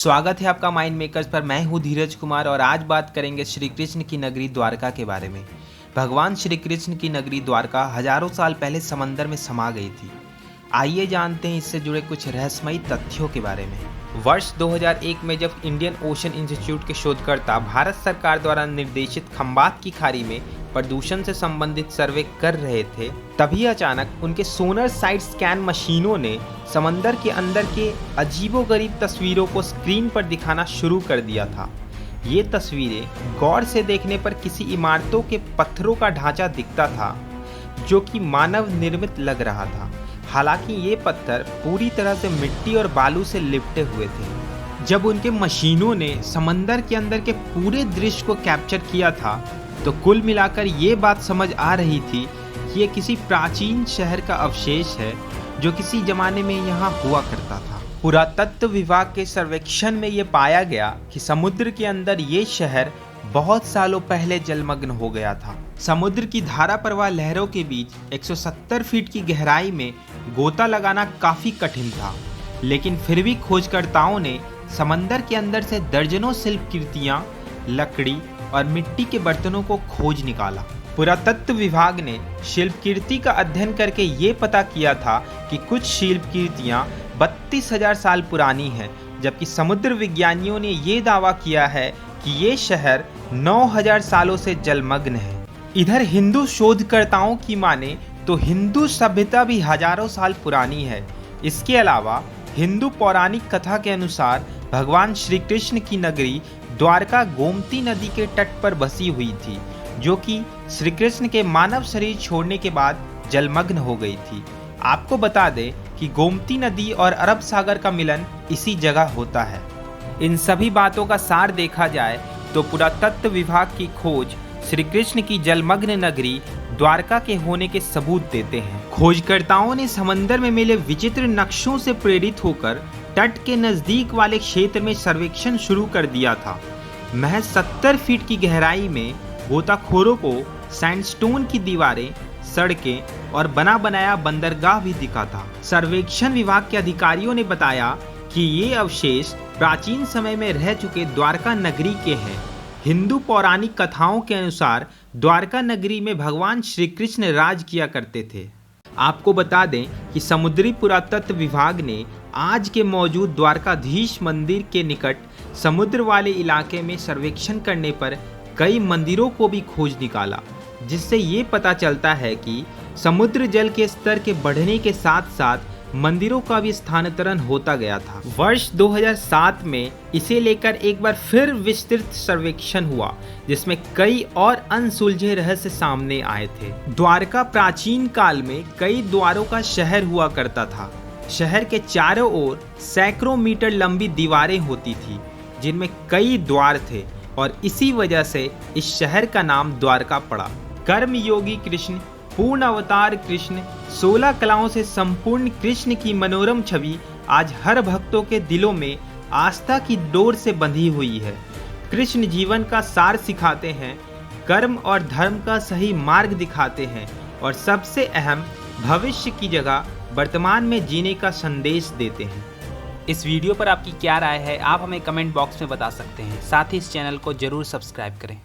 स्वागत है आपका माइंड मेकर्स पर। मैं हूं धीरज कुमार और आज बात करेंगे श्री कृष्ण की नगरी द्वारका के बारे में। भगवान श्री कृष्ण की नगरी द्वारका हजारों साल पहले समंदर में समा गई थी। आइए जानते हैं इससे जुड़े कुछ रहस्यमयी तथ्यों के बारे में। वर्ष 2001 में जब इंडियन ओशन इंस्टीट्यूट के शोधकर्ता भारत सरकार द्वारा निर्देशित खंबात की खाड़ी में प्रदूषण से संबंधित सर्वे कर रहे थे, तभी अचानक उनके सोनर साइट स्कैन मशीनों ने समंदर के अंदर के अजीबोगरीब तस्वीरों को स्क्रीन पर दिखाना शुरू कर दिया था। ये तस्वीरें गौर से देखने पर किसी इमारतों के पत्थरों का ढांचा दिखता था जो कि मानव निर्मित लग रहा था। हालांकि ये पत्थर पूरी तरह से मिट्टी और बालू से लिपटे हुए थे। जब उनके मशीनों ने समंदर के अंदर के पूरे दृश्य को कैप्चर किया था तो कुल मिलाकर ये बात समझ आ रही थी कि ये किसी प्राचीन शहर का अवशेष है जो किसी जमाने में यहाँ हुआ करता था। पुरातत्व विभाग के सर्वेक्षण में ये पाया गया कि समुद्र के अंदर ये शहर बहुत सालों पहले जलमग्न हो गया था। समुद्र की धारा प्रवाह लहरों के बीच 170 फीट की गहराई में गोता लगाना काफी कठिन था, लेकिन फिर भी खोजकर्ताओं ने समंदर के अंदर से दर्जनों शिल्पकृतियां, लकड़ी और मिट्टी के बर्तनों को खोज निकाला। पुरातत्व विभाग ने शिल्पकृति का अध्ययन करके ये पता किया था कि कुछ शिल्पकृतियां 32,000 साल पुरानी हैं, जबकि समुद्र विज्ञानियों ने ये दावा किया है कि ये शहर 9,000 सालों से जलमग्न है। इधर हिंदू शोधकर्ताओं की माने तो हिंदू सभ्यता भी हजारों साल पुरानी है। इसके अलावा हिंदू पौराणिक कथा के अनुसार भगवान श्री कृष्ण की नगरी द्वारका गोमती नदी के तट पर बसी हुई थी, जो कि श्री कृष्ण के मानव शरीर छोड़ने के बाद जलमग्न हो गई थी। आपको बता दें कि गोमती नदी और अरब सागर का मिलन इसी जगह होता है। इन सभी बातों का सार देखा जाए तो पुरातत्व विभाग की खोज श्री कृष्ण की जलमग्न नगरी द्वारका के होने के सबूत देते हैं। खोजकर्ताओं ने समंदर में मिले विचित्र नक्शों से प्रेरित होकर तट के नजदीक वाले क्षेत्र में सर्वेक्षण शुरू कर दिया था। महज 70 फीट की गहराई में गोताखोरों को सैंडस्टोन की दीवारें, सड़कें और बना बनाया बंदरगाह भी दिखा था। सर्वेक्षण विभाग के अधिकारियों ने बताया कि ये अवशेष प्राचीन समय में रह चुके द्वारका नगरी के हैं। हिंदू पौराणिक कथाओं के अनुसार द्वारका नगरी में भगवान श्री कृष्ण राज किया करते थे। आपको बता दें कि समुद्री पुरातत्व विभाग ने आज के मौजूद द्वारकाधीश मंदिर के निकट समुद्र वाले इलाके में सर्वेक्षण करने पर कई मंदिरों को भी खोज निकाला, जिससे ये पता चलता है कि समुद्र जल के स्तर के बढ़ने के साथ साथ मंदिरों का भी स्थानांतरण होता गया था। वर्ष 2007 में इसे लेकर एक बार फिर विस्तृत सर्वेक्षण हुआ, जिसमें कई और अनसुलझे रहस्य सामने आए थे। द्वारका प्राचीन काल में कई द्वारों का शहर हुआ करता था। शहर के चारों ओर सैकड़ों मीटर लंबी दीवारें होती थी, जिनमें कई द्वार थे और इसी वजह से इस शहर का नाम द्वारका पड़ा। कर्मयोगी कृष्ण, पूर्ण अवतार कृष्ण, 16 कलाओं से संपूर्ण कृष्ण की मनोरम छवि आज हर भक्तों के दिलों में आस्था की डोर से बंधी हुई है। कृष्ण जीवन का सार सिखाते हैं, कर्म और धर्म का सही मार्ग दिखाते हैं और सबसे अहम भविष्य की जगह वर्तमान में जीने का संदेश देते हैं। इस वीडियो पर आपकी क्या राय है, आप हमें कमेंट बॉक्स में बता सकते हैं। साथ ही इस चैनल को जरूर सब्सक्राइब करें।